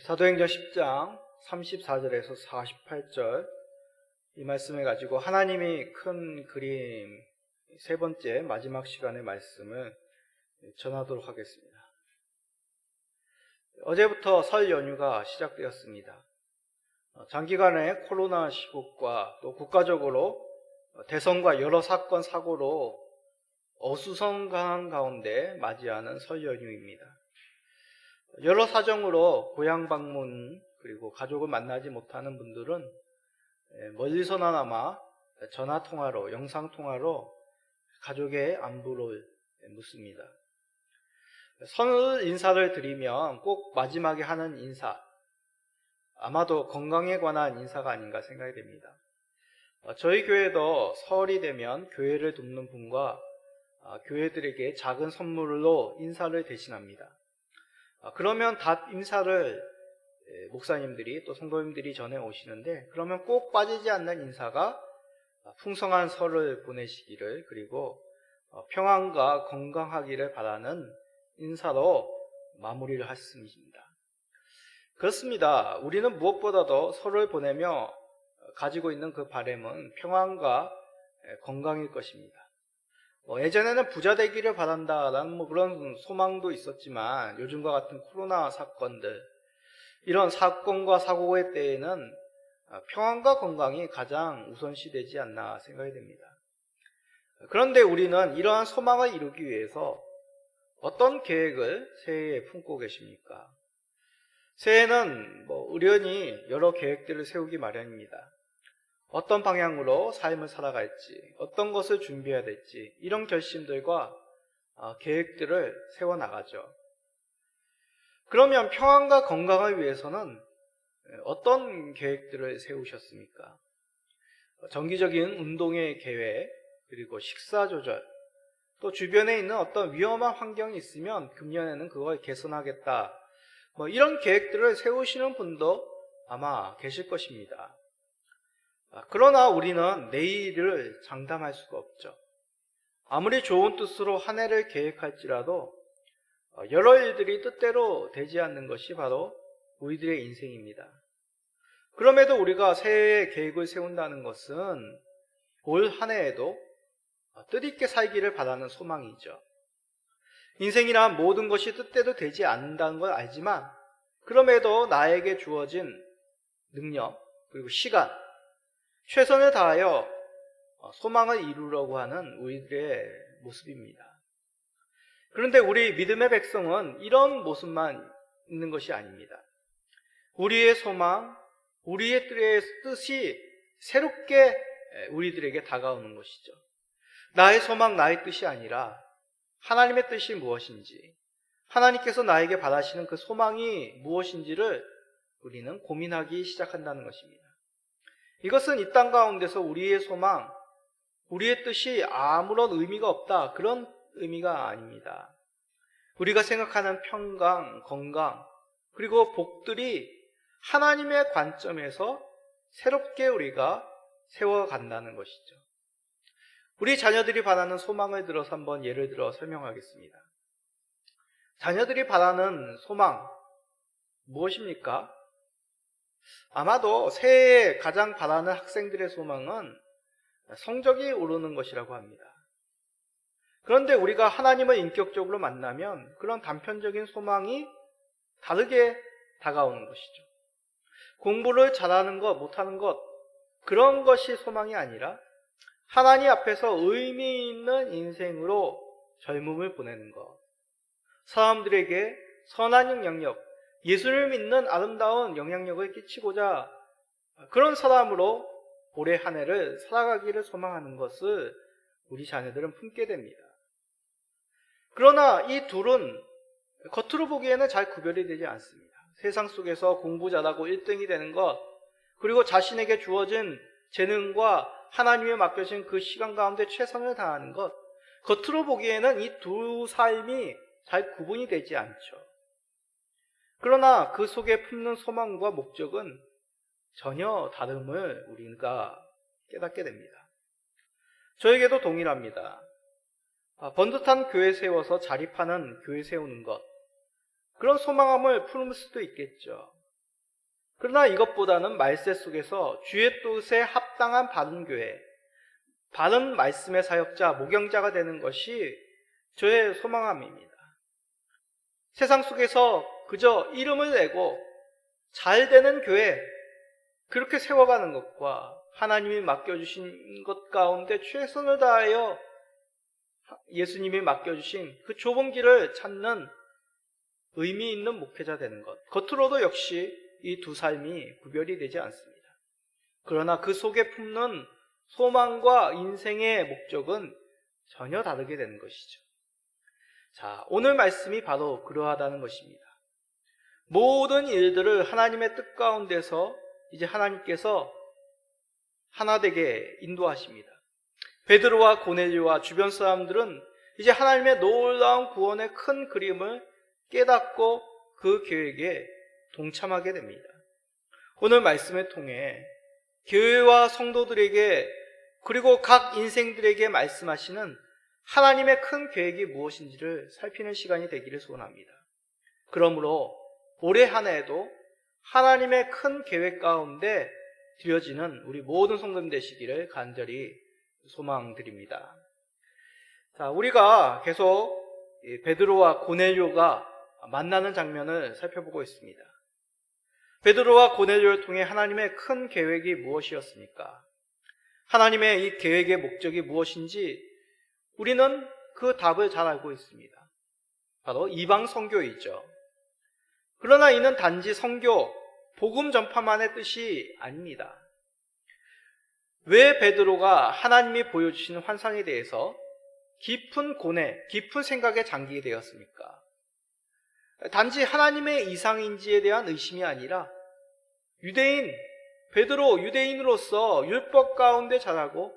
사도행전 10장 34절에서 48절 이 말씀을 가지고 하나님이 큰 그림 세 번째 마지막 시간의 말씀을 전하도록 하겠습니다. 어제부터 설 연휴가 시작되었습니다. 장기간의 코로나 시국과 또 국가적으로 대선과 여러 사건 사고로 어수선한 가운데 맞이하는 설 연휴입니다. 여러 사정으로 고향 방문 그리고 가족을 만나지 못하는 분들은 멀리서나마 전화통화로 영상통화로 가족의 안부를 묻습니다. 설 인사를 드리면 꼭 마지막에 하는 인사, 아마도 건강에 관한 인사가 아닌가 생각이 됩니다. 저희 교회도 설이 되면 교회를 돕는 분과 교회들에게 작은 선물로 인사를 대신합니다. 그러면 답 인사를 목사님들이 또 성도님들이 전해 오시는데, 그러면 꼭 빠지지 않는 인사가 풍성한 설을 보내시기를 그리고 평안과 건강하기를 바라는 인사로 마무리를 했습니다. 그렇습니다. 우리는 무엇보다도 설을 보내며 가지고 있는 그 바람은 평안과 건강일 것입니다. 예전에는 부자 되기를 바란다라는 그런 소망도 있었지만, 요즘과 같은 코로나 사건들, 이런 사건과 사고의 때에는 평안과 건강이 가장 우선시되지 않나 생각이 됩니다. 그런데 우리는 이러한 소망을 이루기 위해서 어떤 계획을 새해에 품고 계십니까? 새해는 의련히 여러 계획들을 세우기 마련입니다. 어떤 방향으로 삶을 살아갈지, 어떤 것을 준비해야 될지, 이런 결심들과 계획들을 세워나가죠. 그러면 평안과 건강을 위해서는 어떤 계획들을 세우셨습니까? 정기적인 운동의 계획, 그리고 식사 조절, 또 주변에 있는 어떤 위험한 환경이 있으면 금년에는 그걸 개선하겠다, 이런 계획들을 세우시는 분도 아마 계실 것입니다. 그러나 우리는 내일을 장담할 수가 없죠. 아무리 좋은 뜻으로 한 해를 계획할지라도 여러 일들이 뜻대로 되지 않는 것이 바로 우리들의 인생입니다. 그럼에도 우리가 새해에 계획을 세운다는 것은 올 한 해에도 뜻있게 살기를 바라는 소망이죠. 인생이란 모든 것이 뜻대로 되지 않는다는 걸 알지만, 그럼에도 나에게 주어진 능력 그리고 시간, 최선을 다하여 소망을 이루려고 하는 우리들의 모습입니다. 그런데 우리 믿음의 백성은 이런 모습만 있는 것이 아닙니다. 우리의 소망, 우리의 뜻이 새롭게 우리들에게 다가오는 것이죠. 나의 소망, 나의 뜻이 아니라 하나님의 뜻이 무엇인지, 하나님께서 나에게 바라시는 그 소망이 무엇인지를 우리는 고민하기 시작한다는 것입니다. 이것은 이 땅 가운데서 우리의 소망, 우리의 뜻이 아무런 의미가 없다, 그런 의미가 아닙니다. 우리가 생각하는 평강, 건강, 그리고 복들이 하나님의 관점에서 새롭게 우리가 세워간다는 것이죠. 우리 자녀들이 바라는 소망을 들어서 한번 예를 들어 설명하겠습니다. 자녀들이 바라는 소망, 무엇입니까? 아마도 새해에 가장 바라는 학생들의 소망은 성적이 오르는 것이라고 합니다. 그런데 우리가 하나님을 인격적으로 만나면 그런 단편적인 소망이 다르게 다가오는 것이죠. 공부를 잘하는 것, 못하는 것, 그런 것이 소망이 아니라 하나님 앞에서 의미 있는 인생으로 젊음을 보내는 것, 사람들에게 선한 영향력, 예수를 믿는 아름다운 영향력을 끼치고자 그런 사람으로 올해 한 해를 살아가기를 소망하는 것을 우리 자녀들은 품게 됩니다. 그러나 이 둘은 겉으로 보기에는 잘 구별이 되지 않습니다. 세상 속에서 공부 잘하고 1등이 되는 것, 그리고 자신에게 주어진 재능과 하나님에 맡겨진 그 시간 가운데 최선을 다하는 것, 겉으로 보기에는 이 두 삶이 잘 구분이 되지 않죠. 그러나 그 속에 품는 소망과 목적은 전혀 다름을 우리가 깨닫게 됩니다. 저에게도 동일합니다. 번듯한 교회 세워서 자립하는 교회 세우는 것, 그런 소망함을 품을 수도 있겠죠. 그러나 이것보다는 말세 속에서 주의 뜻에 합당한 바른 교회, 바른 말씀의 사역자, 목양자가 되는 것이 저의 소망함입니다. 세상 속에서 그저 이름을 내고 잘 되는 교회, 그렇게 세워가는 것과 하나님이 맡겨주신 것 가운데 최선을 다하여 예수님이 맡겨주신 그 좁은 길을 찾는 의미 있는 목회자 되는 것, 겉으로도 역시 이 두 삶이 구별이 되지 않습니다. 그러나 그 속에 품는 소망과 인생의 목적은 전혀 다르게 되는 것이죠. 자, 오늘 말씀이 바로 그러하다는 것입니다. 모든 일들을 하나님의 뜻 가운데서 이제 하나님께서 하나 되게 인도하십니다. 베드로와 고넬료와 주변 사람들은 이제 하나님의 놀라운 구원의 큰 그림을 깨닫고 그 계획에 동참하게 됩니다. 오늘 말씀을 통해 교회와 성도들에게 그리고 각 인생들에게 말씀하시는 하나님의 큰 계획이 무엇인지를 살피는 시간이 되기를 소원합니다. 그러므로 올해 한 해에도 하나님의 큰 계획 가운데 드려지는 우리 모든 성도님 되시기를 간절히 소망드립니다. 자, 우리가 계속 베드로와 고넬료가 만나는 장면을 살펴보고 있습니다. 베드로와 고넬료를 통해 하나님의 큰 계획이 무엇이었습니까? 하나님의 이 계획의 목적이 무엇인지 우리는 그 답을 잘 알고 있습니다. 바로 이방 선교이죠. 그러나 이는 단지 선교, 복음 전파만의 뜻이 아닙니다. 왜 베드로가 하나님이 보여주시는 환상에 대해서 깊은 고뇌, 깊은 생각에 잠기게 되었습니까? 단지 하나님의 이상인지에 대한 의심이 아니라 유대인, 베드로 유대인으로서 율법 가운데 자라고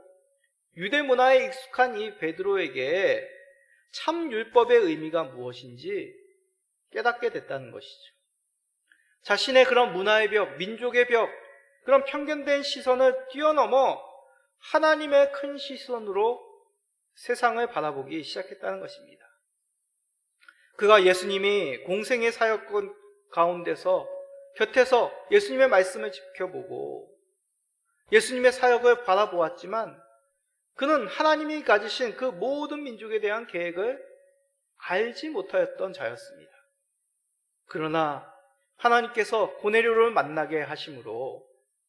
유대 문화에 익숙한 이 베드로에게 참 율법의 의미가 무엇인지 깨닫게 됐다는 것이죠. 자신의 그런 문화의 벽, 민족의 벽, 그런 편견된 시선을 뛰어넘어 하나님의 큰 시선으로 세상을 바라보기 시작했다는 것입니다. 그가 예수님이 공생의 사역권 가운데서 곁에서 예수님의 말씀을 지켜보고 예수님의 사역을 바라보았지만 그는 하나님이 가지신 그 모든 민족에 대한 계획을 알지 못하였던 자였습니다. 그러나 하나님께서 고넬료를 만나게 하심으로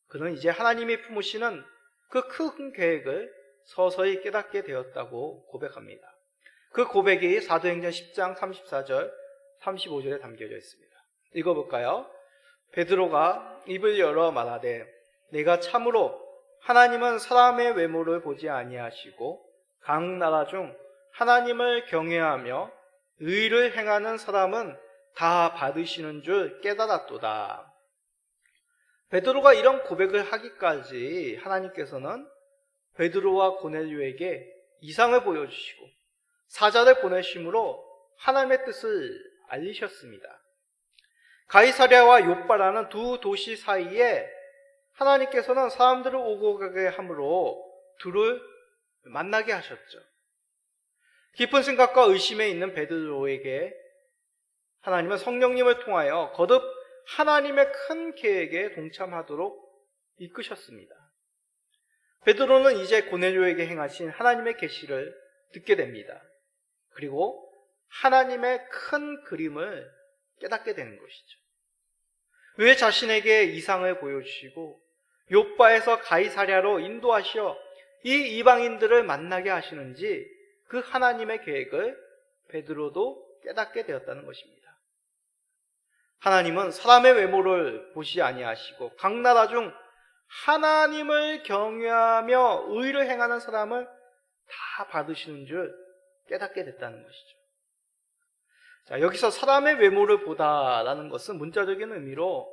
그는 이제 하나님이 품으시는 그 큰 계획을 서서히 깨닫게 되었다고 고백합니다. 그 고백이 사도행전 10장 34절, 35절에 담겨져 있습니다. 읽어볼까요? 베드로가 입을 열어 말하되 내가 참으로 하나님은 사람의 외모를 보지 아니하시고 각 나라 중 하나님을 경외하며 의를 행하는 사람은 다 받으시는 줄 깨달았도다. 베드로가 이런 고백을 하기까지 하나님께서는 베드로와 고넬료에게 이상을 보여주시고 사자를 보내심으로 하나님의 뜻을 알리셨습니다. 가이사랴와 욥바라는 두 도시 사이에 하나님께서는 사람들을 오고 가게 함으로 둘을 만나게 하셨죠. 깊은 생각과 의심에 있는 베드로에게 하나님은 성령님을 통하여 거듭 하나님의 큰 계획에 동참하도록 이끄셨습니다. 베드로는 이제 고넬료에게 행하신 하나님의 계시를 듣게 됩니다. 그리고 하나님의 큰 그림을 깨닫게 되는 것이죠. 왜 자신에게 이상을 보여주시고 욥바에서 가이사랴로 인도하시어 이 이방인들을 만나게 하시는지 그 하나님의 계획을 베드로도 깨닫게 되었다는 것입니다. 하나님은 사람의 외모를 보시 아니하시고 각 나라 중 하나님을 경외하며 의를 행하는 사람을 다 받으시는 줄 깨닫게 됐다는 것이죠. 자, 여기서 사람의 외모를 보다라는 것은 문자적인 의미로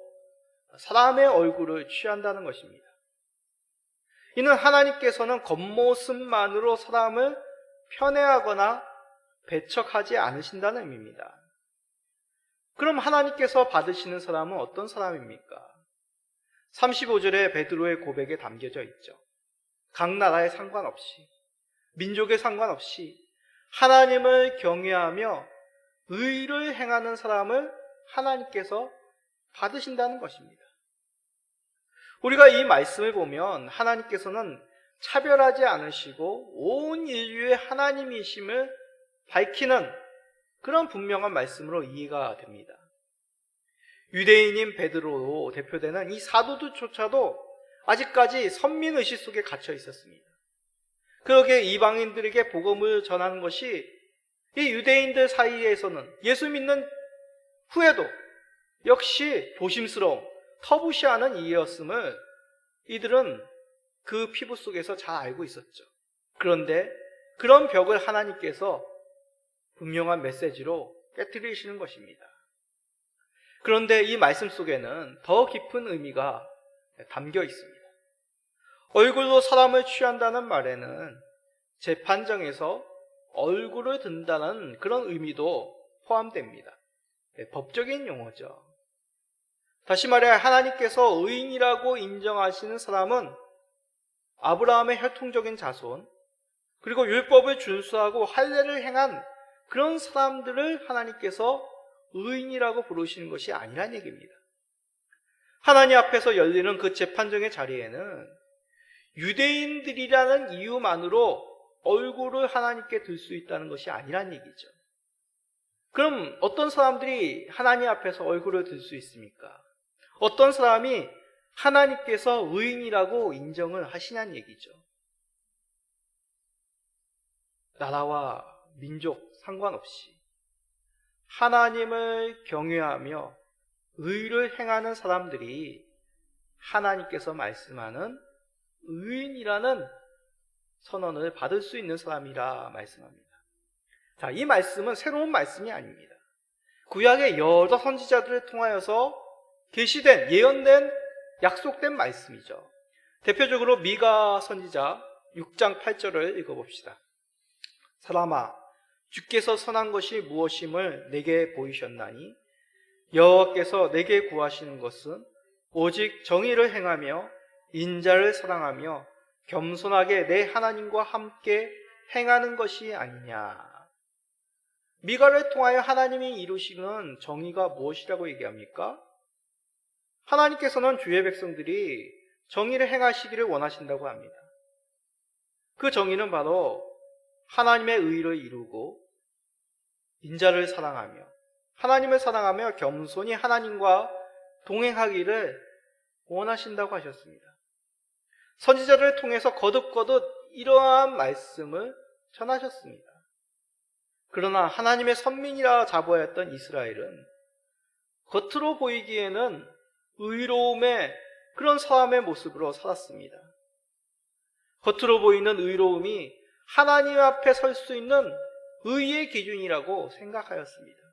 사람의 얼굴을 취한다는 것입니다. 이는 하나님께서는 겉모습만으로 사람을 편애하거나 배척하지 않으신다는 의미입니다. 그럼 하나님께서 받으시는 사람은 어떤 사람입니까? 35절에 베드로의 고백에 담겨져 있죠. 각 나라에 상관없이, 민족에 상관없이 하나님을 경외하며 의를 행하는 사람을 하나님께서 받으신다는 것입니다. 우리가 이 말씀을 보면 하나님께서는 차별하지 않으시고 온 인류의 하나님이심을 밝히는 그런 분명한 말씀으로 이해가 됩니다. 유대인인 베드로로 대표되는 이 사도들조차도 아직까지 선민의식 속에 갇혀 있었습니다. 그러기에 이방인들에게 복음을 전하는 것이 이 유대인들 사이에서는 예수 믿는 후에도 역시 조심스러움, 터부시하는 이해였음을 이들은 그 피부 속에서 잘 알고 있었죠. 그런데 그런 벽을 하나님께서 분명한 메시지로 깨뜨리시는 것입니다. 그런데 이 말씀 속에는 더 깊은 의미가 담겨 있습니다. 얼굴로 사람을 취한다는 말에는 재판정에서 얼굴을 든다는 그런 의미도 포함됩니다. 법적인 용어죠. 다시 말해 하나님께서 의인이라고 인정하시는 사람은 아브라함의 혈통적인 자손, 그리고 율법을 준수하고 할례를 행한 그런 사람들을 하나님께서 의인이라고 부르시는 것이 아니란 얘기입니다. 하나님 앞에서 열리는 그 재판정의 자리에는 유대인들이라는 이유만으로 얼굴을 하나님께 들 수 있다는 것이 아니란 얘기죠. 그럼 어떤 사람들이 하나님 앞에서 얼굴을 들 수 있습니까? 어떤 사람이 하나님께서 의인이라고 인정을 하시냐는 얘기죠. 나라와 민족 상관없이 하나님을 경외하며 의를 행하는 사람들이 하나님께서 말씀하는 의인이라는 선언을 받을 수 있는 사람이라 말씀합니다. 자, 이 말씀은 새로운 말씀이 아닙니다. 구약의 여러 선지자들을 통하여서 계시된, 예언된, 약속된 말씀이죠. 대표적으로 미가 선지자 6장 8절을 읽어봅시다. 사람아, 주께서 선한 것이 무엇임을 내게 보이셨나니 여호와께서 내게 구하시는 것은 오직 정의를 행하며 인자를 사랑하며 겸손하게 내 하나님과 함께 행하는 것이 아니냐. 미가를 통하여 하나님이 이루시는 정의가 무엇이라고 얘기합니까? 하나님께서는 주의 백성들이 정의를 행하시기를 원하신다고 합니다. 그 정의는 바로 하나님의 의를 이루고 인자를 사랑하며 하나님을 사랑하며 겸손히 하나님과 동행하기를 원하신다고 하셨습니다. 선지자를 통해서 거듭거듭 이러한 말씀을 전하셨습니다. 그러나 하나님의 선민이라 자부하였던 이스라엘은 겉으로 보이기에는 의로움의 그런 사람의 모습으로 살았습니다. 겉으로 보이는 의로움이 하나님 앞에 설 수 있는 의의 기준이라고 생각하였습니다.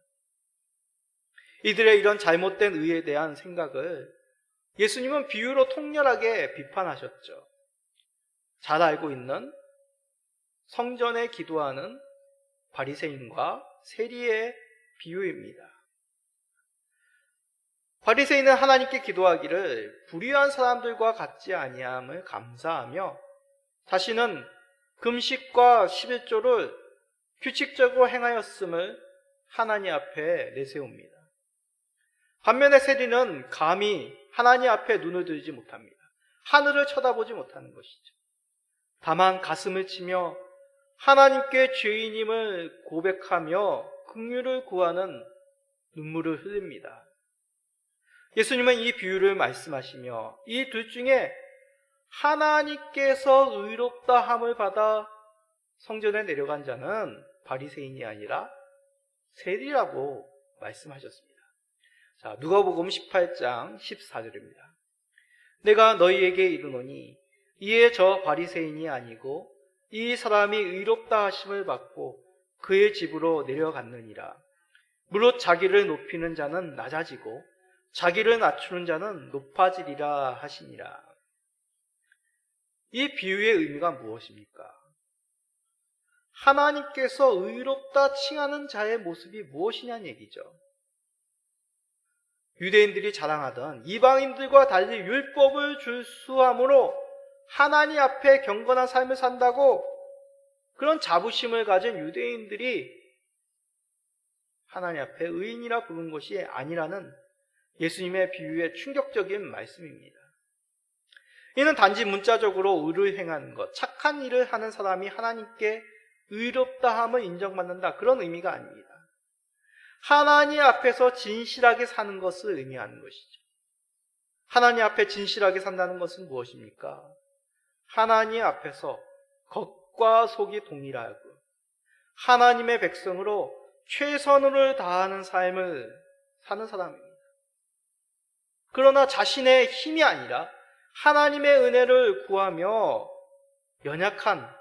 이들의 이런 잘못된 의에 대한 생각을 예수님은 비유로 통렬하게 비판하셨죠. 잘 알고 있는 성전에 기도하는 바리새인과 세리의 비유입니다. 바리새인은 하나님께 기도하기를 불의한 사람들과 같지 아니함을 감사하며 자신은 금식과 11조를 규칙적으로 행하였음을 하나님 앞에 내세웁니다. 반면에 세리는 감히 하나님 앞에 눈을 들지 못합니다. 하늘을 쳐다보지 못하는 것이죠. 다만 가슴을 치며 하나님께 죄인임을 고백하며 긍휼을 구하는 눈물을 흘립니다. 예수님은 이 비유를 말씀하시며 이 둘 중에 하나님께서 의롭다함을 받아 성전에 내려간 자는 바리새인이 아니라 세리라고 말씀하셨습니다. 자, 누가복음 18장 14절입니다. 내가 너희에게 이르노니 이에 저 바리새인이 아니고 이 사람이 의롭다 하심을 받고 그의 집으로 내려갔느니라. 무릇 자기를 높이는 자는 낮아지고 자기를 낮추는 자는 높아지리라 하시니라. 이 비유의 의미가 무엇입니까? 하나님께서 의롭다 칭하는 자의 모습이 무엇이냐는 얘기죠. 유대인들이 자랑하던 이방인들과 달리 율법을 준수함으로 하나님 앞에 경건한 삶을 산다고 그런 자부심을 가진 유대인들이 하나님 앞에 의인이라 부른 것이 아니라는 예수님의 비유의 충격적인 말씀입니다. 이는 단지 문자적으로 의를 행하는 것, 착한 일을 하는 사람이 하나님께 의롭다함을 인정받는다, 그런 의미가 아닙니다. 하나님 앞에서 진실하게 사는 것을 의미하는 것이죠. 하나님 앞에 진실하게 산다는 것은 무엇입니까? 하나님 앞에서 겉과 속이 동일하고 하나님의 백성으로 최선을 다하는 삶을 사는 사람입니다. 그러나 자신의 힘이 아니라 하나님의 은혜를 구하며 연약한,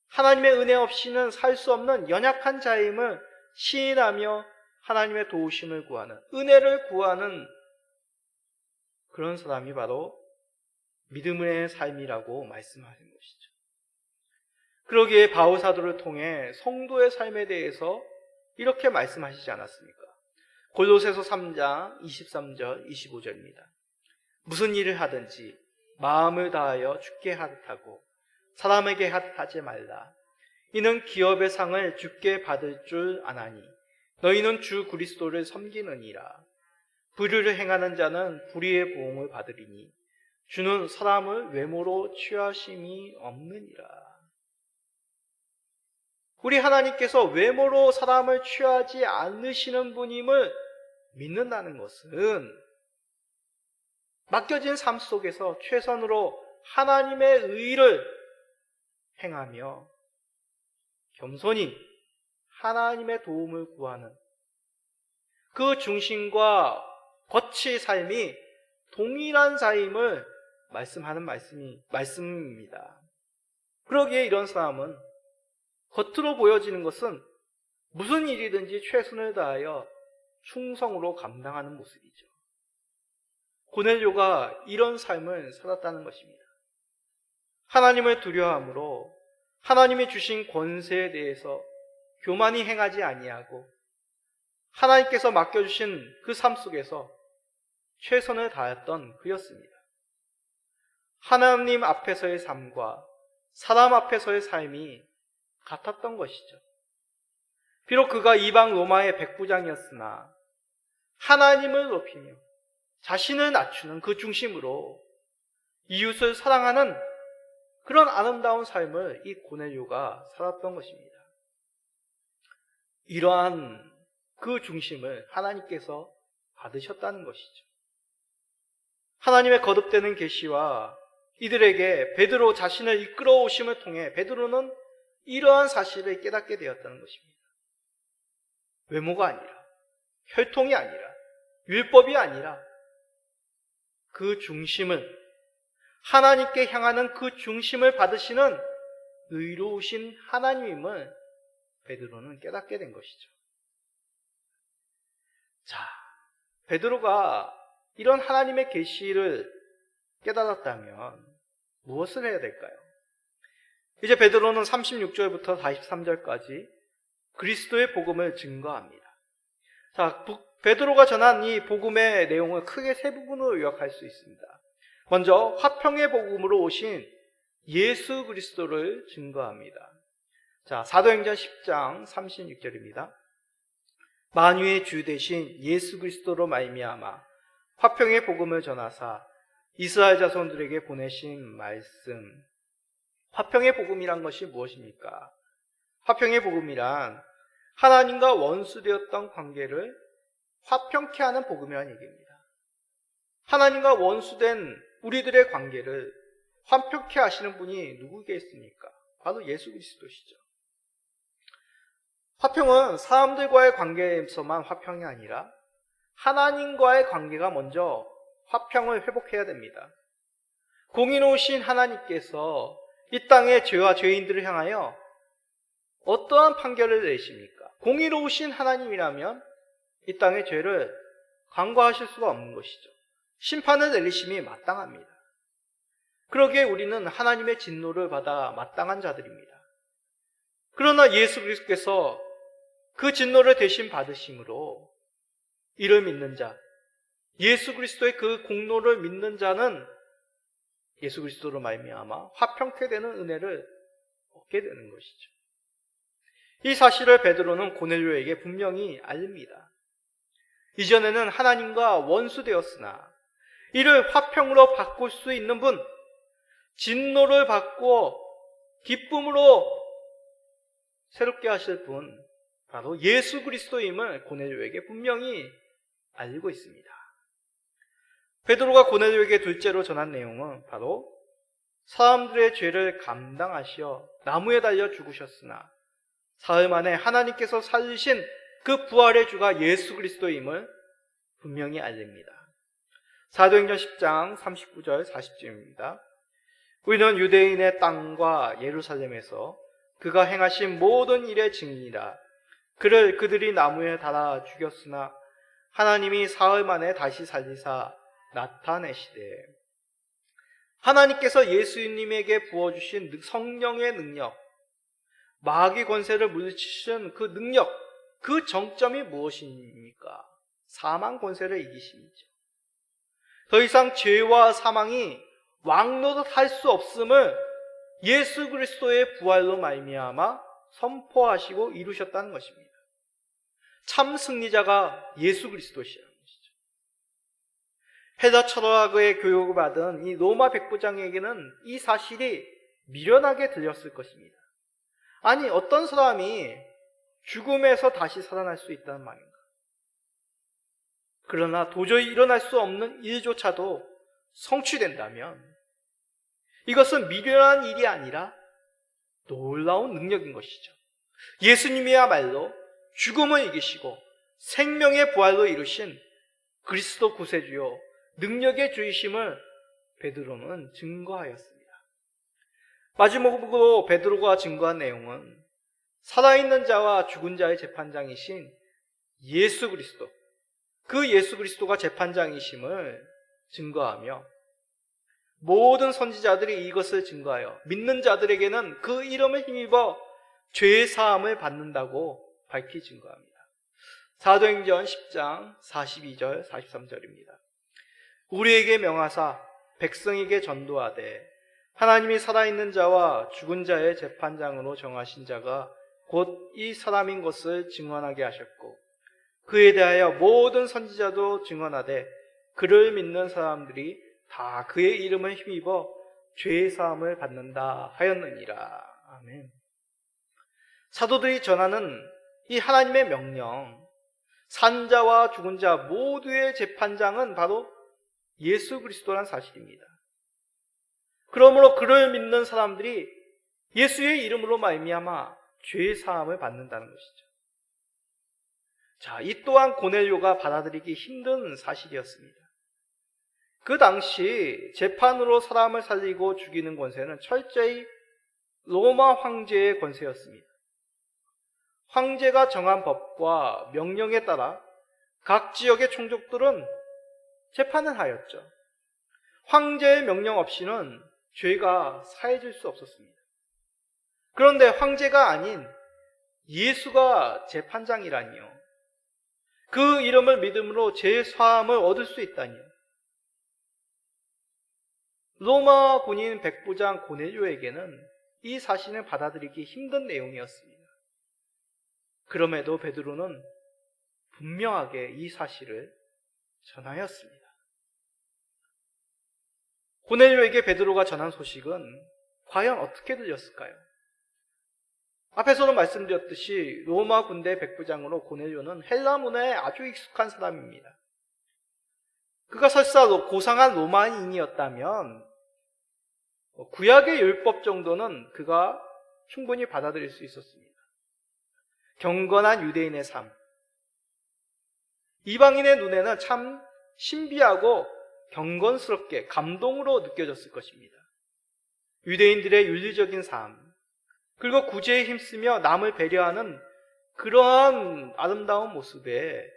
하나님의 은혜 없이는 살 수 없는 연약한 자임을 시인하며 하나님의 도우심을 구하는, 은혜를 구하는 그런 사람이 바로 믿음의 삶이라고 말씀하는 것이죠. 그러기에 바울 사도를 통해 성도의 삶에 대해서 이렇게 말씀하시지 않았습니까? 골로새서 3장 23절 25절입니다. 무슨 일을 하든지 마음을 다하여 주께 하듯 하고 사람에게 하듯 하지 말라. 이는 기업의 상을 주께 받을 줄 아나니 너희는 주 그리스도를 섬기느니라. 불의를 행하는 자는 불의의 보응을 받으리니 주는 사람을 외모로 취하심이 없느니라. 우리 하나님께서 외모로 사람을 취하지 않으시는 분임을 믿는다는 것은 맡겨진 삶 속에서 최선으로 하나님의 의를 행하며 겸손히 하나님의 도움을 구하는 그 중심과 겉의 삶이 동일한 자임을 말씀하는 말씀입니다. 그러기에 이런 사람은 겉으로 보여지는 것은 무슨 일이든지 최선을 다하여 충성으로 감당하는 모습이죠. 고넬료가 이런 삶을 살았다는 것입니다. 하나님을 두려워함으로 하나님이 주신 권세에 대해서 교만히 행하지 아니하고 하나님께서 맡겨주신 그 삶 속에서 최선을 다했던 그였습니다. 하나님 앞에서의 삶과 사람 앞에서의 삶이 같았던 것이죠. 비록 그가 이방 로마의 백부장이었으나 하나님을 높이며 자신을 낮추는 그 중심으로 이웃을 사랑하는 그런 아름다운 삶을 이 고넬료가 살았던 것입니다. 이러한 그 중심을 하나님께서 받으셨다는 것이죠. 하나님의 거듭되는 계시와 이들에게 베드로 자신을 이끌어 오심을 통해 베드로는 이러한 사실을 깨닫게 되었다는 것입니다. 외모가 아니라, 혈통이 아니라, 율법이 아니라 그 중심을, 하나님께 향하는 그 중심을 받으시는 의로우신 하나님임을 베드로는 깨닫게 된 것이죠. 자, 베드로가 이런 하나님의 계시를 깨달았다면 무엇을 해야 될까요? 이제 베드로는 36절부터 43절까지 그리스도의 복음을 증거합니다. 자, 베드로가 전한 이 복음의 내용을 크게 세 부분으로 요약할 수 있습니다. 먼저 화평의 복음으로 오신 예수 그리스도를 증거합니다. 자, 사도행전 10장 36절입니다. 만유의 주 되신 예수 그리스도로 말미암아 화평의 복음을 전하사 이스라엘 자손들에게 보내신 말씀. 화평의 복음이란 것이 무엇입니까? 화평의 복음이란 하나님과 원수되었던 관계를 화평케 하는 복음이라는 얘기입니다. 하나님과 원수된 우리들의 관계를 화평케 하시는 분이 누구겠습니까? 바로 예수 그리스도시죠. 화평은 사람들과의 관계에서만 화평이 아니라 하나님과의 관계가 먼저 화평을 회복해야 됩니다. 공의로우신 하나님께서 이 땅의 죄와 죄인들을 향하여 어떠한 판결을 내십니까? 공의로우신 하나님이라면 이 땅의 죄를 간과하실 수가 없는 것이죠. 심판을 내리심이 마땅합니다. 그러기에 우리는 하나님의 진노를 받아 마땅한 자들입니다. 그러나 예수 그리스도께서 그 진노를 대신 받으심으로 이를 믿는 자, 예수 그리스도의 그 공로를 믿는 자는 예수 그리스도로 말미암아 화평케 되는 은혜를 얻게 되는 것이죠. 이 사실을 베드로는 고넬료에게 분명히 알립니다. 이전에는 하나님과 원수되었으나 이를 화평으로 바꿀 수 있는 분, 진노를 받고 기쁨으로 새롭게 하실 분, 바로 예수 그리스도임을 고넬료에게 분명히 알리고 있습니다. 베드로가 고넬료에게 둘째로 전한 내용은 바로 사람들의 죄를 감당하시어 나무에 달려 죽으셨으나 사흘 만에 하나님께서 살리신 그 부활의 주가 예수 그리스도임을 분명히 알립니다. 사도행전 10장 39절 40절입니다. 우리는 유대인의 땅과 예루살렘에서 그가 행하신 모든 일의 증인이라. 그를 그들이 나무에 달아 죽였으나 하나님이 사흘 만에 다시 살리사 나타내시되. 하나님께서 예수님에게 부어주신 성령의 능력, 마귀 권세를 물리치신 그 능력, 그 정점이 무엇입니까? 사망 권세를 이기심이죠. 더 이상 죄와 사망이 왕노릇할 수 없음을 예수 그리스도의 부활로 말미암아 선포하시고 이루셨다는 것입니다. 참 승리자가 예수 그리스도시라는 것이죠. 헬라 철학의 교육을 받은 이 로마 백부장에게는 이 사실이 미련하게 들렸을 것입니다. 아니, 어떤 사람이 죽음에서 다시 살아날 수 있다는 말인가? 그러나 도저히 일어날 수 없는 일조차도 성취된다면 이것은 미련한 일이 아니라 놀라운 능력인 것이죠. 예수님이야말로 죽음을 이기시고 생명의 부활로 이루신 그리스도 구세주요 능력의 주이심을 베드로는 증거하였습니다. 마지막으로 베드로가 증거한 내용은 살아있는 자와 죽은 자의 재판장이신 예수 그리스도, 그 예수 그리스도가 재판장이심을 증거하며 모든 선지자들이 이것을 증거하여 믿는 자들에게는 그 이름을 힘입어 죄 사함을 받는다고 밝히 증거합니다. 사도행전 10장 42절 43절입니다. 우리에게 명하사 백성에게 전도하되 하나님이 살아있는 자와 죽은 자의 재판장으로 정하신 자가 곧 이 사람인 것을 증언하게 하셨고 그에 대하여 모든 선지자도 증언하되 그를 믿는 사람들이 다 그의 이름을 힘입어 죄 사함을 받는다 하였느니라. 아멘. 사도들이 전하는 이 하나님의 명령, 산자와 죽은 자 모두의 재판장은 바로 예수 그리스도란 사실입니다. 그러므로 그를 믿는 사람들이 예수의 이름으로 말미암아 죄 사함을 받는다는 것이죠. 자, 이 또한 고넬료가 받아들이기 힘든 사실이었습니다. 그 당시 재판으로 사람을 살리고 죽이는 권세는 철저히 로마 황제의 권세였습니다. 황제가 정한 법과 명령에 따라 각 지역의 총독들은 재판을 하였죠. 황제의 명령 없이는 죄가 사해질 수 없었습니다. 그런데 황제가 아닌 예수가 재판장이라니요. 그 이름을 믿음으로 죄 사함을 얻을 수 있다니요. 로마 군인 백부장 고넬료에게는 이 사실을 받아들이기 힘든 내용이었습니다. 그럼에도 베드로는 분명하게 이 사실을 전하였습니다. 고넬료에게 베드로가 전한 소식은 과연 어떻게 들렸을까요? 앞에서도 말씀드렸듯이 로마 군대 백부장으로 고넬료는 헬라 문화에 아주 익숙한 사람입니다. 그가 설사 고상한 로마인이었다면 구약의 율법 정도는 그가 충분히 받아들일 수 있었습니다. 경건한 유대인의 삶, 이방인의 눈에는 참 신비하고 경건스럽게 감동으로 느껴졌을 것입니다. 유대인들의 윤리적인 삶, 그리고 구제에 힘쓰며 남을 배려하는 그러한 아름다운 모습에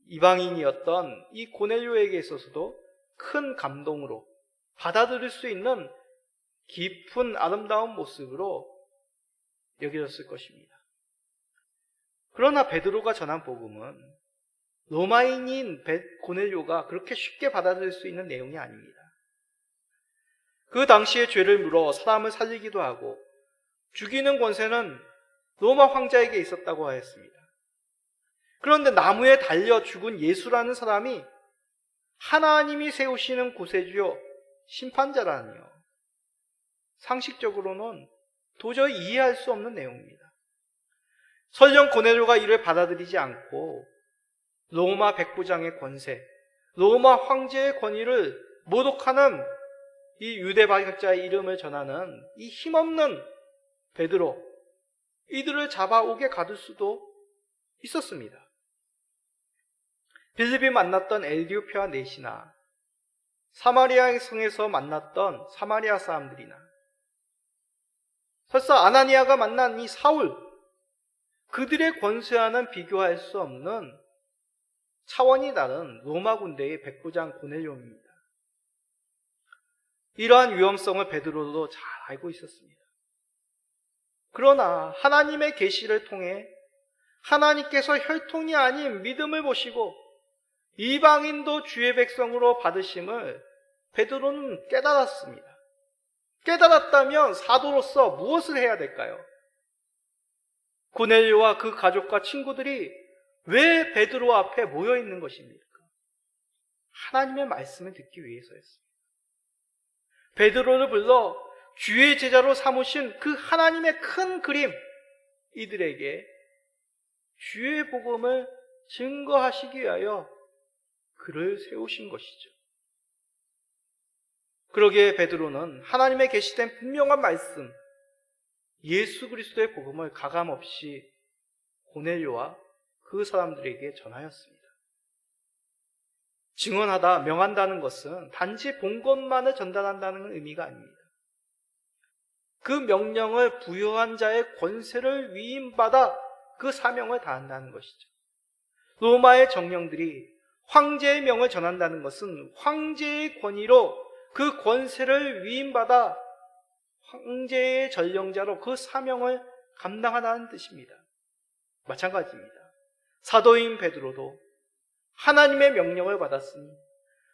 이방인이었던 이 고넬료에게 있어서도 큰 감동으로 받아들일 수 있는 깊은 아름다운 모습으로 여겨졌을 것입니다. 그러나 베드로가 전한 복음은 로마인인 고넬료가 그렇게 쉽게 받아들일 수 있는 내용이 아닙니다. 그 당시에 죄를 물어 사람을 살리기도 하고 죽이는 권세는 로마 황제에게 있었다고 하였습니다. 그런데 나무에 달려 죽은 예수라는 사람이 하나님이 세우시는 구세주요 심판자라니요. 상식적으로는 도저히 이해할 수 없는 내용입니다. 설령 고넬료가 이를 받아들이지 않고 로마 백부장의 권세, 로마 황제의 권위를 모독하는 이 유대 박약자의 이름을 전하는 이 힘없는 베드로, 이들을 잡아오게 가둘 수도 있었습니다. 빌립이 만났던 에디오피아 넷이나 사마리아 성에서 만났던 사마리아 사람들이나 설사 아나니아가 만난 이 사울, 그들의 권세와는 비교할 수 없는 차원이 다른 로마 군대의 백부장 고넬료입니다. 이러한 위험성을 베드로도 잘 알고 있었습니다. 그러나 하나님의 계시를 통해 하나님께서 혈통이 아닌 믿음을 보시고 이방인도 주의 백성으로 받으심을 베드로는 깨달았습니다. 깨달았다면 사도로서 무엇을 해야 될까요? 고넬료와 그 가족과 친구들이 왜 베드로 앞에 모여 있는 것입니까? 하나님의 말씀을 듣기 위해서였습니다. 베드로를 불러 주의 제자로 삼으신 그 하나님의 큰 그림, 이들에게 주의 복음을 증거하시기 위하여 그를 세우신 것이죠. 그러기에 베드로는 하나님의 계시된 분명한 말씀, 예수 그리스도의 복음을 가감없이 고넬료와 그 사람들에게 전하였습니다. 증언하다, 명한다는 것은 단지 본 것만을 전달한다는 의미가 아닙니다. 그 명령을 부여한 자의 권세를 위임받아 그 사명을 다한다는 것이죠. 로마의 정령들이 황제의 명을 전한다는 것은 황제의 권위로 그 권세를 위임받아 황제의 전령자로 그 사명을 감당하라는 뜻입니다. 마찬가지입니다. 사도인 베드로도 하나님의 명령을 받았으니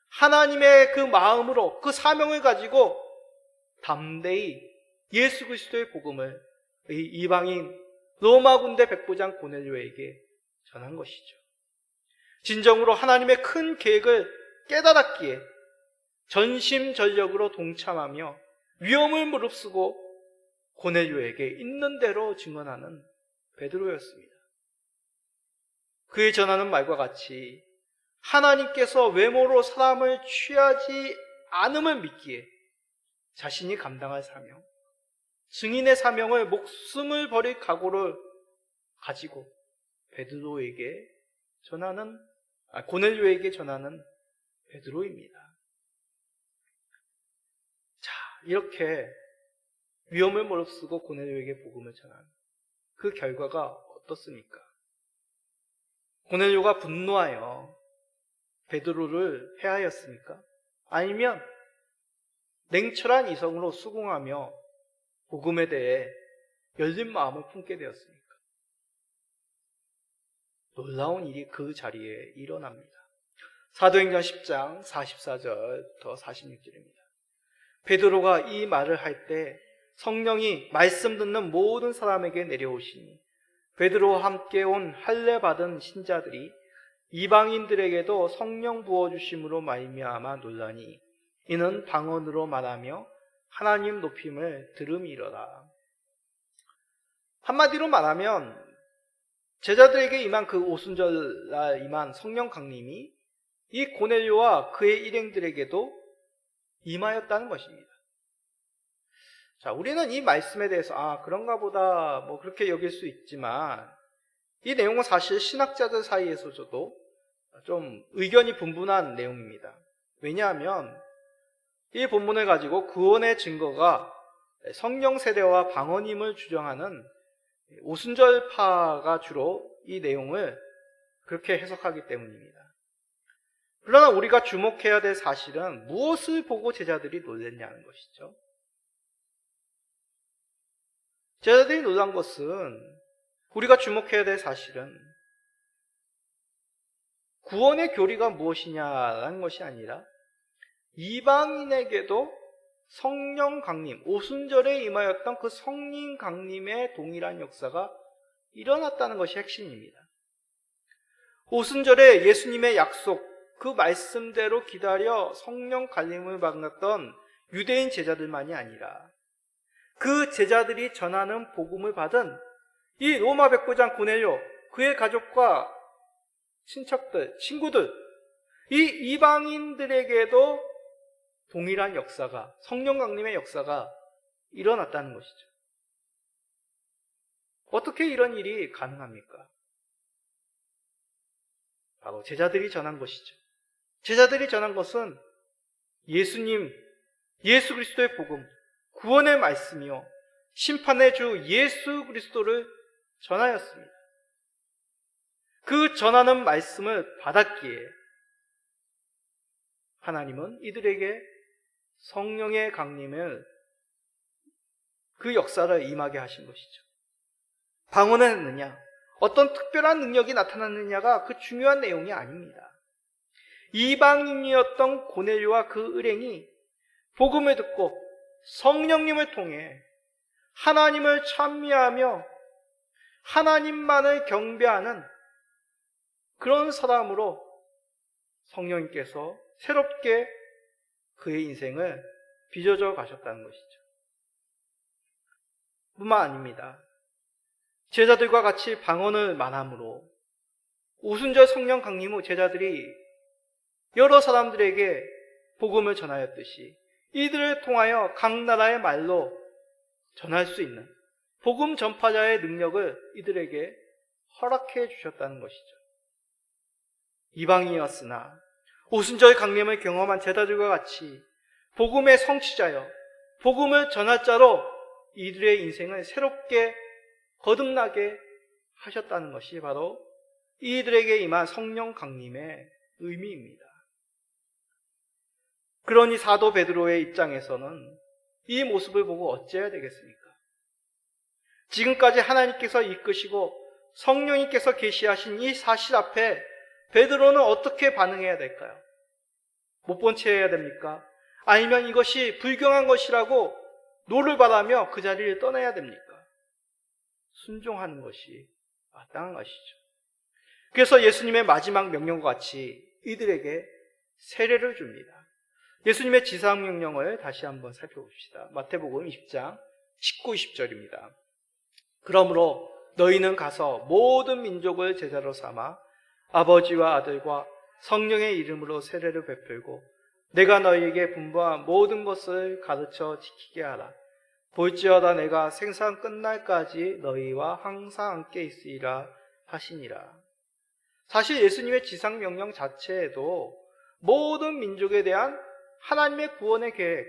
하나님의 그 마음으로 그 사명을 가지고 담대히 예수 그리스도의 복음을 이방인 로마 군대 백부장 고넬료에게 전한 것이죠. 진정으로 하나님의 큰 계획을 깨달았기에 전심전력으로 동참하며 위험을 무릅쓰고 고넬료에게 있는 대로 증언하는 베드로였습니다. 그의 전하는 말과 같이 하나님께서 외모로 사람을 취하지 않음을 믿기에 자신이 감당할 사명, 증인의 사명을 목숨을 버릴 각오를 가지고 베드로에게 전하는, 고넬료에게 전하는 베드로입니다. 자, 이렇게 위험을 무릅쓰고 고넬료에게 복음을 전한 그 결과가 어떻습니까? 고넬료가 분노하여 베드로를 해하였습니까? 아니면 냉철한 이성으로 수긍하며 복음에 대해 열린 마음을 품게 되었습니까? 놀라운 일이 그 자리에 일어납니다. 사도행전 10장 44절부터 46절입니다. 베드로가 이 말을 할 때 성령이 말씀 듣는 모든 사람에게 내려오시니 베드로와 함께 온 할례 받은 신자들이 이방인들에게도 성령 부어주심으로 말미암아 놀라니 이는 방언으로 말하며 하나님 높임을 들음이로라. 한마디로 말하면 제자들에게 임한 그 오순절날 임한 성령 강림이 이 고넬료와 그의 일행들에게도 임하였다는 것입니다. 자, 우리는 이 말씀에 대해서 그런가 보다 뭐 그렇게 여길 수 있지만 이 내용은 사실 신학자들 사이에서도 좀 의견이 분분한 내용입니다. 왜냐하면 이 본문을 가지고 구원의 증거가 성령 세례와 방언임을 주장하는 오순절파가 주로 이 내용을 그렇게 해석하기 때문입니다. 그러나 우리가 주목해야 될 사실은 무엇을 보고 제자들이 놀랐냐는 것이죠. 제자들이 놀란 것은 우리가 주목해야 될 사실은 구원의 교리가 무엇이냐라는 것이 아니라 이방인에게도 성령 강림, 오순절에 임하였던 그 성령 강림의 동일한 역사가 일어났다는 것이 핵심입니다. 오순절에 예수님의 약속, 그 말씀대로 기다려 성령 강림을 받았던 유대인 제자들만이 아니라 그 제자들이 전하는 복음을 받은 이 로마 백부장 고넬료, 그의 가족과 친척들, 친구들, 이 이방인들에게도 동일한 역사가, 성령 강림의 역사가 일어났다는 것이죠. 어떻게 이런 일이 가능합니까? 바로 제자들이 전한 것이죠. 제자들이 전한 것은 예수님, 예수 그리스도의 복음, 구원의 말씀이요, 심판의 주 예수 그리스도를 전하였습니다. 그 전하는 말씀을 받았기에 하나님은 이들에게 성령의 강림을, 그 역사를 임하게 하신 것이죠. 방언을 했느냐, 어떤 특별한 능력이 나타났느냐가 그 중요한 내용이 아닙니다. 이방인이었던 고넬료와 그 을행이 복음을 듣고 성령님을 통해 하나님을 찬미하며 하나님만을 경배하는 그런 사람으로 성령님께서 새롭게 그의 인생을 빚어져 가셨다는 것이죠. 뿐만 아닙니다. 제자들과 같이 방언을 말함으로 오순절 성령 강림 후 제자들이 여러 사람들에게 복음을 전하였듯이 이들을 통하여 각 나라의 말로 전할 수 있는 복음 전파자의 능력을 이들에게 허락해 주셨다는 것이죠. 이방인이었으나 오순절 강림을 경험한 제자들과 같이 복음의 성취자여 복음을 전할 자로 이들의 인생을 새롭게 거듭나게 하셨다는 것이 바로 이들에게 임한 성령 강림의 의미입니다. 그러니 사도 베드로의 입장에서는 이 모습을 보고 어찌해야 되겠습니까? 지금까지 하나님께서 이끄시고 성령님께서 계시하신 이 사실 앞에 베드로는 어떻게 반응해야 될까요? 못 본 채 해야 됩니까? 아니면 이것이 불경한 것이라고 노를 바라며 그 자리를 떠나야 됩니까? 순종하는 것이 마땅한 것이죠. 그래서 예수님의 마지막 명령과 같이 이들에게 세례를 줍니다. 예수님의 지상명령을 다시 한번 살펴봅시다. 마태복음 20장 19, 20절입니다. 그러므로 너희는 가서 모든 민족을 제자로 삼아 아버지와 아들과 성령의 이름으로 세례를 베풀고 내가 너희에게 분부한 모든 것을 가르쳐 지키게 하라. 볼지어다 내가 생사 끝날까지 너희와 항상 함께 있으리라 하시니라. 사실 예수님의 지상명령 자체에도 모든 민족에 대한 하나님의 구원의 계획,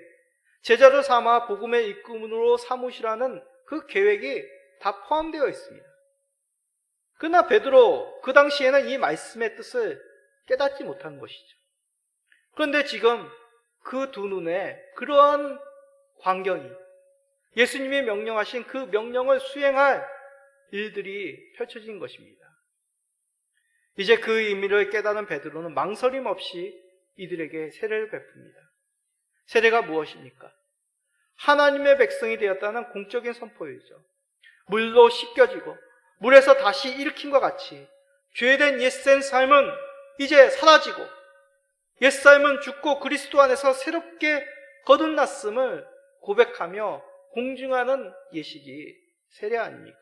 제자로 삼아 복음의 일꾼으로 삼으시라는 그 계획이 다 포함되어 있습니다. 그러나 베드로 그 당시에는 이 말씀의 뜻을 깨닫지 못한 것이죠. 그런데 지금 그 두 눈에 그러한 광경이 예수님이 명령하신 그 명령을 수행할 일들이 펼쳐진 것입니다. 이제 그 의미를 깨달은 베드로는 망설임 없이 이들에게 세례를 베풉니다. 세례가 무엇입니까? 하나님의 백성이 되었다는 공적인 선포이죠. 물로 씻겨지고 물에서 다시 일으킴과 같이 죄된 옛생 삶은 이제 사라지고 옛삶은 죽고 그리스도 안에서 새롭게 거듭났음을 고백하며 공증하는 예식이 세례 아닙니까?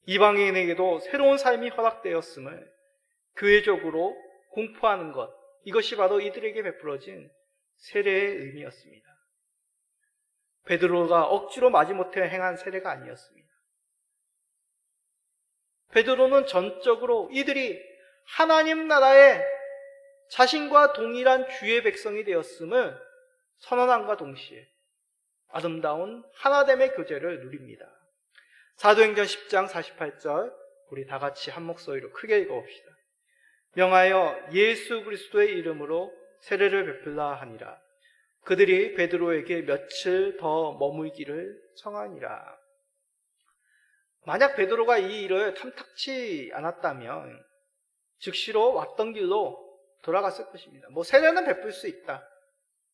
이방인에게도 새로운 삶이 허락되었음을 교회적으로 공포하는 것, 이것이 바로 이들에게 베풀어진 세례의 의미였습니다. 베드로가 억지로 마지못해 행한 세례가 아니었습니다. 베드로는 전적으로 이들이 하나님 나라의 자신과 동일한 주의 백성이 되었음을 선언함과 동시에 아름다운 하나됨의 교제를 누립니다. 사도행전 10장 48절 우리 다 같이 한 목소리로 크게 읽어봅시다. 명하여 예수 그리스도의 이름으로 세례를 베풀라 하니라. 그들이 베드로에게 며칠 더 머물기를 청하니라. 만약 베드로가 이 일을 탐탁치 않았다면 즉시로 왔던 길로 돌아갔을 것입니다. 세례는 베풀 수 있다.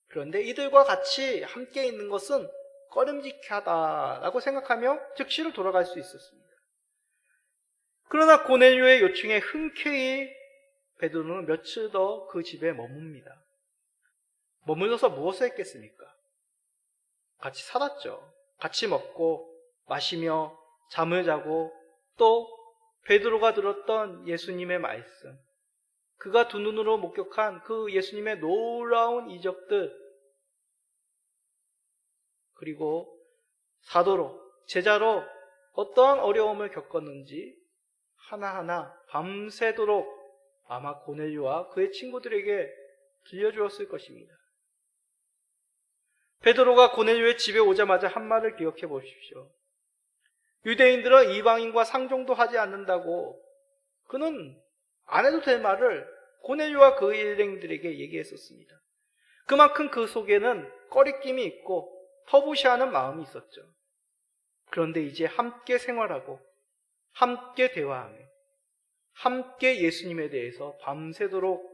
그런데 이들과 같이 함께 있는 것은 꺼림직하다라고 생각하며 즉시로 돌아갈 수 있었습니다. 그러나 고넬료의 요청에 흔쾌히 베드로는 며칠 더 그 집에 머뭅니다. 머물러서 무엇을 했겠습니까? 같이 살았죠. 같이 먹고 마시며 잠을 자고 또 베드로가 들었던 예수님의 말씀, 그가 두 눈으로 목격한 그 예수님의 놀라운 이적들, 그리고 사도로, 제자로 어떠한 어려움을 겪었는지 하나하나 밤새도록 아마 고넬료와 그의 친구들에게 들려주었을 것입니다. 베드로가 고넬료의 집에 오자마자 한 말을 기억해 보십시오. 유대인들은 이방인과 상종도 하지 않는다고 그는 안 해도 될 말을 고넬료와 그 일행들에게 얘기했었습니다. 그만큼 그 속에는 꺼리낌이 있고 터부시하는 마음이 있었죠. 그런데 이제 함께 생활하고 함께 대화하며 함께 예수님에 대해서 밤새도록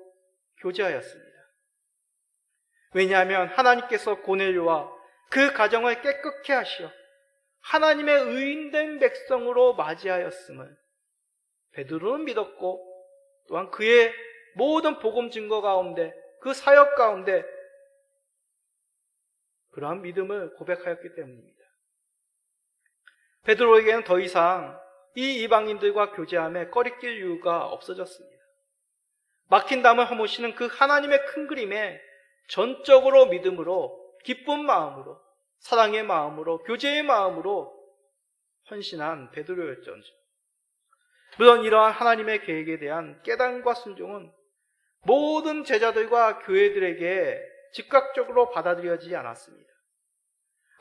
교제하였습니다. 왜냐하면 하나님께서 고넬료와 그 가정을 깨끗게 하시어 하나님의 의인된 백성으로 맞이하였음을 베드로는 믿었고 또한 그의 모든 복음 증거 가운데 그 사역 가운데 그러한 믿음을 고백하였기 때문입니다. 베드로에게는 더 이상 이 이방인들과 교제함에 꺼리낄 이유가 없어졌습니다. 막힌 담을 허무시는 그 하나님의 큰 그림에 전적으로 믿음으로 기쁜 마음으로 사랑의 마음으로 교제의 마음으로 헌신한 베드로였던지. 물론 이러한 하나님의 계획에 대한 깨달음과 순종은 모든 제자들과 교회들에게 즉각적으로 받아들여지지 않았습니다.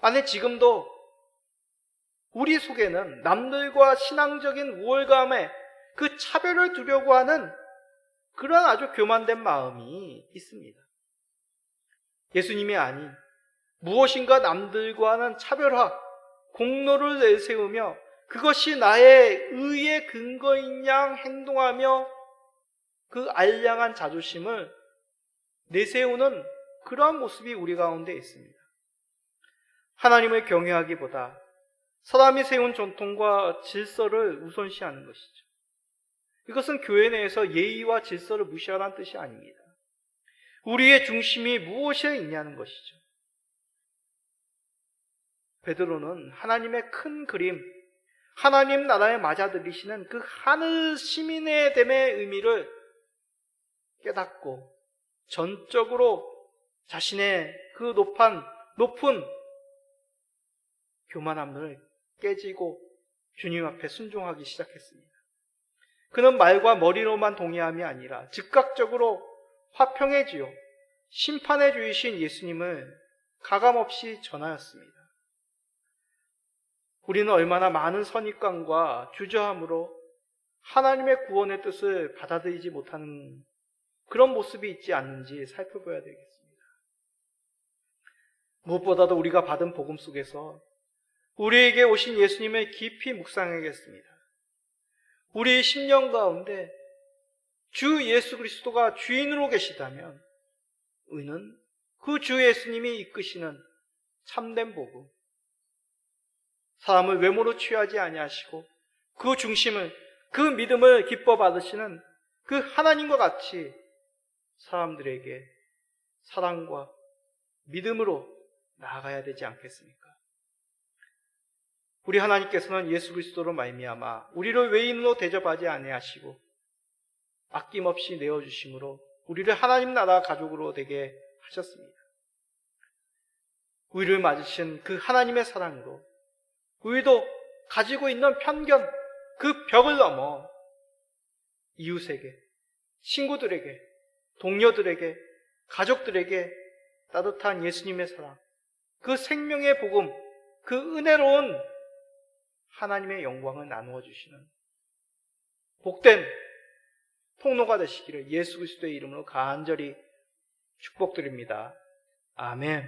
아니, 지금도 우리 속에는 남들과 신앙적인 우월감에 그 차별을 두려고 하는 그런 아주 교만된 마음이 있습니다. 예수님이 아닌 무엇인가 남들과는 차별화, 공로를 내세우며 그것이 나의 의의 근거인 양 행동하며 그 알량한 자존심을 내세우는 그러한 모습이 우리 가운데 있습니다. 하나님을 경외하기보다 사람이 세운 전통과 질서를 우선시하는 것이죠. 이것은 교회 내에서 예의와 질서를 무시하라는 뜻이 아닙니다. 우리의 중심이 무엇에 있냐는 것이죠. 베드로는 하나님의 큰 그림, 하나님 나라에 맞아들이시는 그 하늘 시민의 됨의 의미를 깨닫고 전적으로 자신의 그 높은 교만함을 깨지고 주님 앞에 순종하기 시작했습니다. 그는 말과 머리로만 동의함이 아니라 즉각적으로 화평의 주요, 심판의 주이신 예수님을 가감없이 전하였습니다. 우리는 얼마나 많은 선입관과 주저함으로 하나님의 구원의 뜻을 받아들이지 못하는 그런 모습이 있지 않는지 살펴봐야 되겠습니다. 무엇보다도 우리가 받은 복음 속에서 우리에게 오신 예수님을 깊이 묵상하겠습니다. 우리 심령 가운데 주 예수 그리스도가 주인으로 계시다면 우리는 그 주 예수님이 이끄시는 참된 복음, 사람을 외모로 취하지 아니하시고 그 중심을, 그 믿음을 기뻐 받으시는 그 하나님과 같이 사람들에게 사랑과 믿음으로 나아가야 되지 않겠습니까? 우리 하나님께서는 예수 그리스도로 말미암아 우리를 외인으로 대접하지 아니하시고 아낌없이 내어주심으로 우리를 하나님 나라 가족으로 되게 하셨습니다. 우리를 맞으신 그 하나님의 사랑으로 우리도 가지고 있는 편견, 그 벽을 넘어 이웃에게, 친구들에게, 동료들에게, 가족들에게 따뜻한 예수님의 사랑, 그 생명의 복음, 그 은혜로운 하나님의 영광을 나누어 주시는 복된 통로가 되시기를 예수 그리스도의 이름으로 간절히 축복드립니다. 아멘.